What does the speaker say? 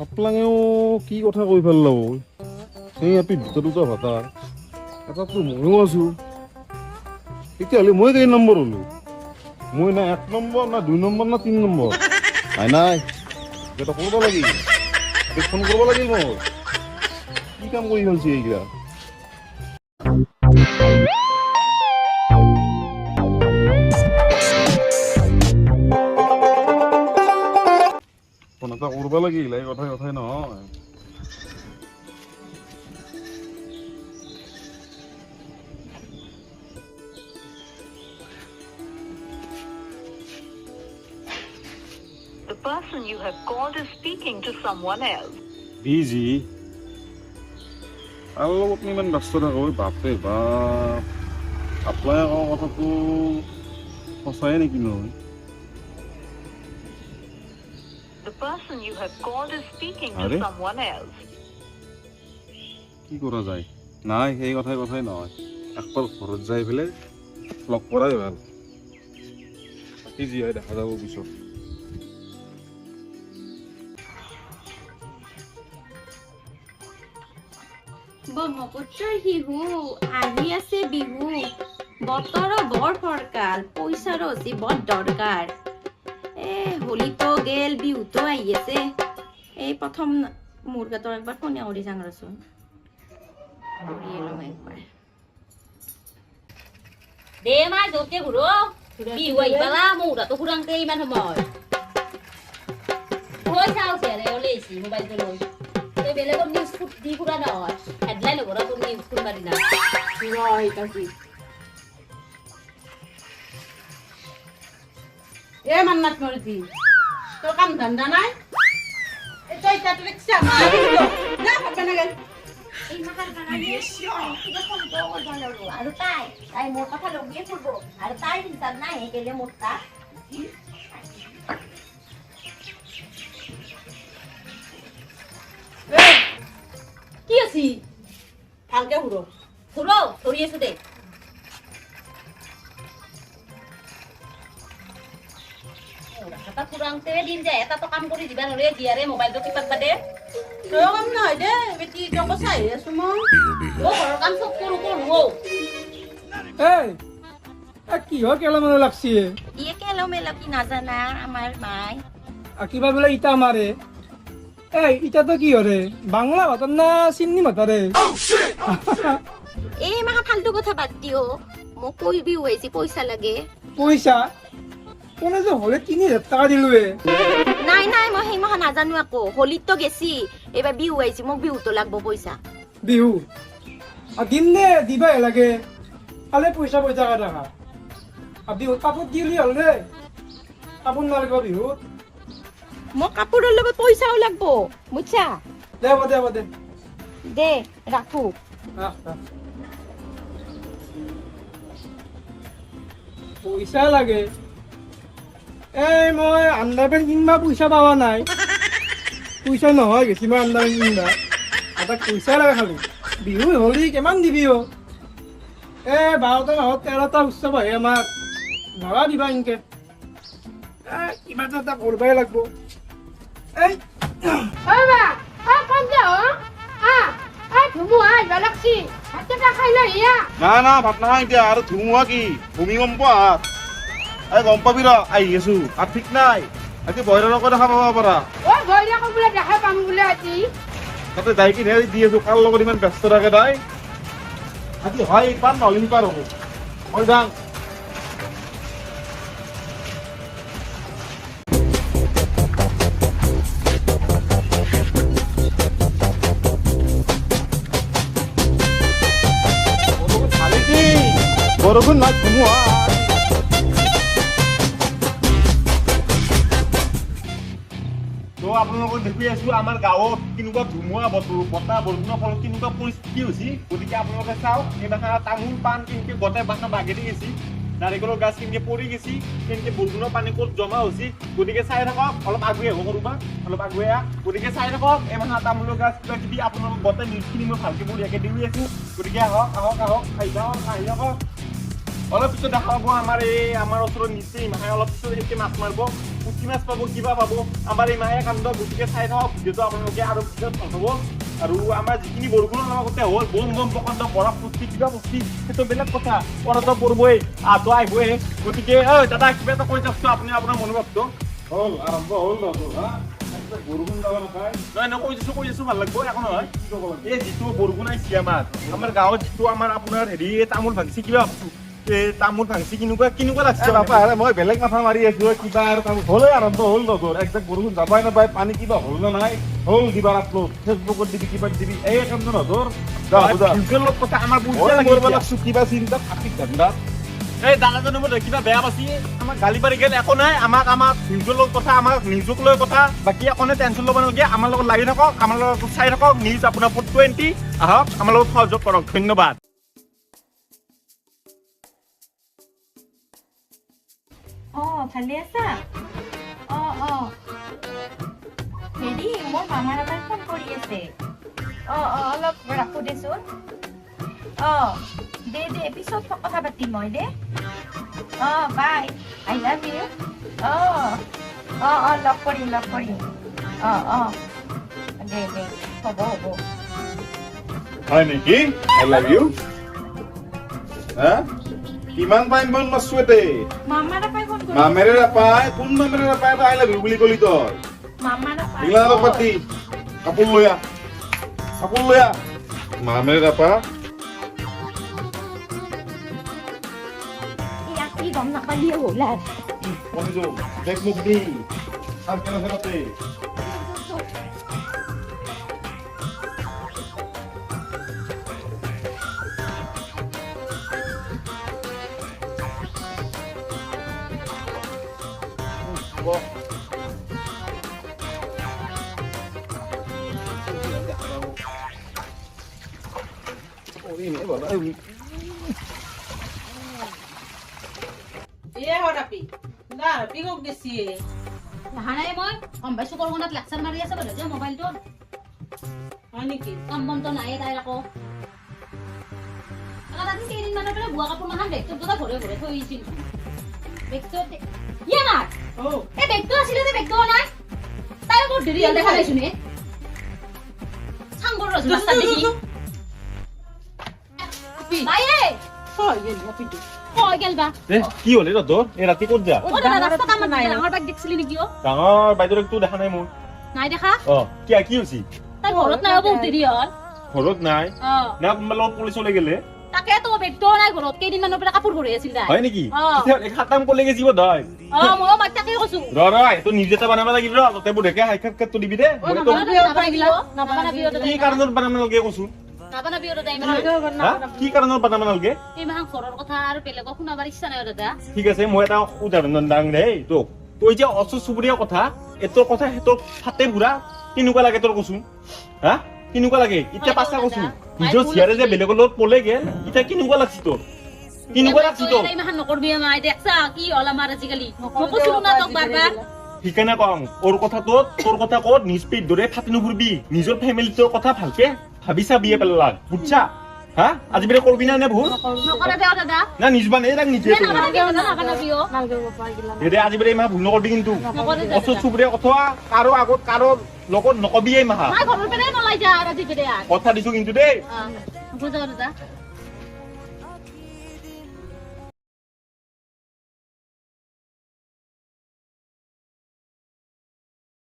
খাপলাঙেও কি কথা কৈ পেলাব সেই আপি দুটা দুটা ভাতা এটাতো ময়ো আছো তেতিয়াহ'লে মই কেই নম্বৰ হ'লো মই না 1 নম্বৰ না 2 নম্বৰ না 3 নম্বৰ নাই এটা কৰিব লাগিল ফোন কৰিব লাগিল মই কি কাম কৰি ভালছি এইগিলা ফোন এটা কৰিব লাগিল এই কথাই নহয় The person you have called is speaking to someone else. Busy আৰু লগত ইমান ব্যস্ত থাকো বাপৰে বাপ এপ্লাই কৰা কথাটো সঁচাই নেকি নহয় The person you have called is speaking to Are? someone else. কি কৰা যায় নাই সেই কথাই নহয় একবাৰ ঘৰত যাই পেলাই লগ কৰাই ভাল বাকী যি হয় দেখা যাব পিছত ব্ৰহ্মপুত্ৰৰ শিহু আহি আছে বিহু বতৰো বৰ ফৰকাল পইচাৰো হৈছে বৰ দৰকাৰ হোলীতো গেল বিহুতো আহি আছে এই প্ৰথম মোৰ গাঁতৰ একবাৰ ফোন কৰি চাং ৰচোন একবাৰ দে মাই য'তে ঘূৰো বিহু আহি পালা মোৰ তাতো ফুৰাংতে ইমান সময় পইচা আছে ৰে ওলাইছি মোবাইলটো লৈ এই বেলেগৰ নিউজ দি ফুৰা নহয় হেডলাইন হ'ব তোৰ নিউজ কোনবা দিনা এ মান্নাত মরতি তোর কাম ধান্দা নাই এটা এটা রিকশা না হবে না গেল এই মাথার বানাইয়ে কিবা ফোন করব আৰু তাই মোৰ কথা লगिए ফুৰব আৰু তাই হিচাপ নাই গেলে মোৰটা কি আছি ভালকে হুড়ো ঘূৰো ধৰি আছো দে এটা ফুৰাংতে দিন যায় এটা কাম কৰি দিবা নৰে দিয়াৰে মোবাইলটো টিপাত বাদে তোৰ কাম নাই দে বেটি তোকে চাই আছো মই ও ঘৰৰ কাম চব কৰো এই কিহৰ কেলামানো লাগছি ইয়ে কেলো মেলো কি নাজানা আমাৰ মাই কিবা বোলে ইটা মাৰে এই ইটাতো কি হৰে বাংলা ভাতৰ না চিন্নি ভাতাৰে এই মাহা ফালতু কথা বাদ দিও মোক কৈ বিহু হৈছে পইচা লাগে পইচা কোনে যে হলে 3000 টাকা দিলোৱে নাই মই সেই মাহা নাজানো আকৌ হোলীতো গেছি এইবাৰ বিহু আহিছে মোক বিহুতো লাগব পইচা বিহু দিন নে দিবাই লাগে খালে পইচা কাটা বিহুত কাপোৰ দিলি হ'ল দে কাপোৰ নালাগিব বিহুত মোক কাপোৰৰ লগত পইচাও লাগব বুঝছা দে হ'ব দে দে ৰাখো ৰাখ। পইচা লাগে এই মই আণ্ডাৰপেণ্ট কিনবা পইচা পাৱা নাই পইচা নহয় গেছি মই আণ্ডাৰপেণ্ট কিনবা এটা পইচা লাগে খালি বিহু হলি কিমান দিবি 12টা মাহত 13টা উৎসৱ আহে আমাৰ নৰা দিবা ইনকে কিবা এটা কৰিবই লাগব এই না ভাত নহয় এতিয়া আৰু ধুমুহা কি ভূমিকম্প এই গম পাবি ৰ আহি আছো আৰু ঠিক নাই আজি বহিৰলৈকে দেখা পাব পাৰা তাতে যাই কিনে দি আছো কাৰ লগত ইমান ব্যস্ত থাকে তাই আজি হয় পাৰ নহ'লে সিপাৰ হ'ব মই যাওঁ বৰষুণ নাই ধুমুহা তো আপোনালোকক দেখুৱাই আছো আমাৰ গাঁৱত কেনেকুৱা ধুমুহা বতাহ বৰষুণৰ ফলত কেনেকুৱা পৰিস্থিতি হৈছে গতিকে আপোনালোকে চাওক এই বাসা তামোল পাণ কেনেকৈ গোটেই বাসা বাগেৰি গেছি নাৰিকলৰ গাছ কেনেকৈ পৰি গেছি কেনেকৈ বৰষুণৰ পানী ক'ত জমা হৈছে গতিকে চাই থাকক অলপ আগুৱাই আহিব কৰোবা অলপ আগুৱাই গতিকে চাই থাকক এই বাসা তামোলৰ গাছ কিবা কিবি আপোনালোকক গোটেই নিউজখিনি মই ভালকৈ বঢ়িয়াকৈ দেখুৱাই আছো গতিকে আহক আহি থাকক অলপ পিছত দেখা পাব আমাৰ ওচৰত নিচেই মাহে অলপ পিছত এতিয়া মাছ মাৰিব পুঠি মাছ পাব কিবা পাব আমাৰ এই মাহে কান্দ গতিকে চাই থাকক ভিডিঅ'টো আপোনালোকে আৰু পিছত হ'ব আৰু আমাৰ যিখিনি বৰষুণৰ লগতে হ'ল বম বম প্ৰকাণ্ড বৰফ পুষ্টি কিবা পুষ্টি সেইটো বেলেগ কথা পৰাটো পৰিবই আহটো আহিবই গতিকে দাদা কিবা এটা কৈ যাওকচোন আপুনি আপোনাৰ মনোভাৱটো হ'ল আৰম্ভ হ'ল ন তোৰ হা বৰষুণ যাব নাপায় নহয় নহয় কৈ আছো ভাল লাগব একো নহয় এই যিটো বৰষুণ আহিছে আমাৰ গাঁৱত যিটো আমাৰ আপোনাৰ হেৰি তামোল ভাঙিছে কিবা ভাবছো তামোল ভাঙিছে কেনেকুৱা লাগছে বাপা মই বেলেগ মাথা মাৰি আছো কিবা আৰু কাম হ'লে আৰম্ভ হ'ল ন তোৰ একজাক বৰষুণ যাবাই নাপায় পানী কিবা হ'ল নে নাই হ'ল দিবা আপলোড ফেচবুকত দিবি কিবা দিবি এই কাম ন তোৰ কথা আমাৰ লাগছো কিবা চিন্তা থাকি ঠাণ্ডা এই দাদাজনে মই কিবা বেয়া পাইছি আমাক গালি পাৰি গেল একো নাই আমাক নিউজৰ লগত কথা আমাক নিউজক লৈ কথা বাকী একো নাই টেনশ্যন ল'ব নালাগে আমাৰ লগত লাগি থাকক আমাৰ লগত চাই থাকক নিউজ আপোনাৰ 420 আহক আমাৰ লগত সহযোগ কৰক ধন্যবাদ ভালে আছা হেৰি মোৰ মামাৰ এবাৰ ফোন কৰি আছে অলপ ৰাখো দেচোন দে পিছত কথা পাতিম মই দে বাই আই লাভ ইউ লগ কৰিম দে হ'ব হয় নেকি আই লাভ ইউ হা কিমান টাইম বল মাছছো এতে মামাৰ এবাৰ ফোন কৰি মামেৰে নাপায় কোন মামেৰে নাপায় আই লাভ ইউ বুলি কলি তই মামাৰ এবাৰ এগলা অলপ পাতি কাপোৰ লৈ আহ মামেৰে নাপায় ইয়াক কি গম নাপালি হ'ল কমিছো দেখ মুখ দি আর কেন ফেরাতে পিকক গেছি হানাই মই কম পাইছো কৰগনাত লেকচাৰ মাৰি আছে বোলে যে মোবাইলটোত হয় নেকি কাম বন্ধ নাই তাইৰ আকৌ তাতে কেইদিনমানৰ পৰা বোৱা কাপোৰ মাখান বেগটোত দুটা ভৰে ভৰে থৈ দিছিল বেগটোত ইয়া না এই বেগটো আছিলে যে বেগটো নাই তাই আকৌ দেৰি হ'ল দেখা নাইছো নে চাংগৰ ৰাস্তা দেখি নাই এই হয় গেল পিটু কই গেল বা কি হ'ল ৰে তোৰ এই ৰাতি ক'ত যা ও দাদা ৰাস্তা কাম নাই ডাঙৰ বেগ দেখছিলি নেকি ও ডাঙৰ বাইদেউক তো দেখা নাই মোৰ নাই দেখা কি হৈছে তাই ঘৰত নাই বহুত দেৰি হ'ল ঘৰত নাই না কোনোবা লগত পুলিচলৈ গেলে তাকে তো বেগটো নাই ঘৰত কেইদিনমানৰ পৰা কাপোৰ ভৰি আছিল তাই হয় নেকি খাতাম কলে গেছি বোধ হয় ময়ো মাক তাকে কৈছো তো নিজে এটা বানাব লাগিব তাতে বুঢ়েকে সাক্ষাৎকাৰটো দিবি দে কি কাৰণত বানাব নালাগে কৈছো কি কাৰণত বানাব নালাগে ঘৰৰ কথা আৰু বেলেগক শুনাবাৰ ইচ্ছা নাই দাদা ঠিক আছে মই এটা উদাহৰণ দাং দেই তোক তই যে অচু চুবুৰীয়া কথা এটোৰ কথা সেটোৰ ফাটে বুঢ়া কেনেকুৱা লাগে তোৰ কচোন হা কেনেকুৱা লাগে এতিয়া পাঁচটা কচোন নিজৰ চিয়াৰে যে বেলেগৰ লগত পলে গেল এতিয়া কেনেকুৱা লাগছি তোৰ কেনেকুৱা লাগছি তোৰ ইমান নকৰবি মাই দেখছা কি হ'ল আমাৰ আজিকালি মই কৈছিলো না তোক বাৰবাৰ সেইকাৰণে কওঁ ওর কথা তোর কথা কত নিজ পেট ধরে ফাটি নুফুরবি নিজের ফ্যামিলিটোর কথা ভালকে ভাবিছা বিয়ে পেলা বুঝছা হ্যাঁ আজি বেরে করবি না ভুল নকৰে বেয়া দাদা না নিজবান এই ৰাখ নিজে দে আজি বেৰে মা ভুল নকৰবি কিন্তু অসুখ চুবুৰীয়া কথা কাৰো আগত কাৰো লগত নকবি এই মাহা ঘৰৰ পৰাই নলাই যা আজি বেৰে কথা দিছো কিন্তু দেই বুজা দাদা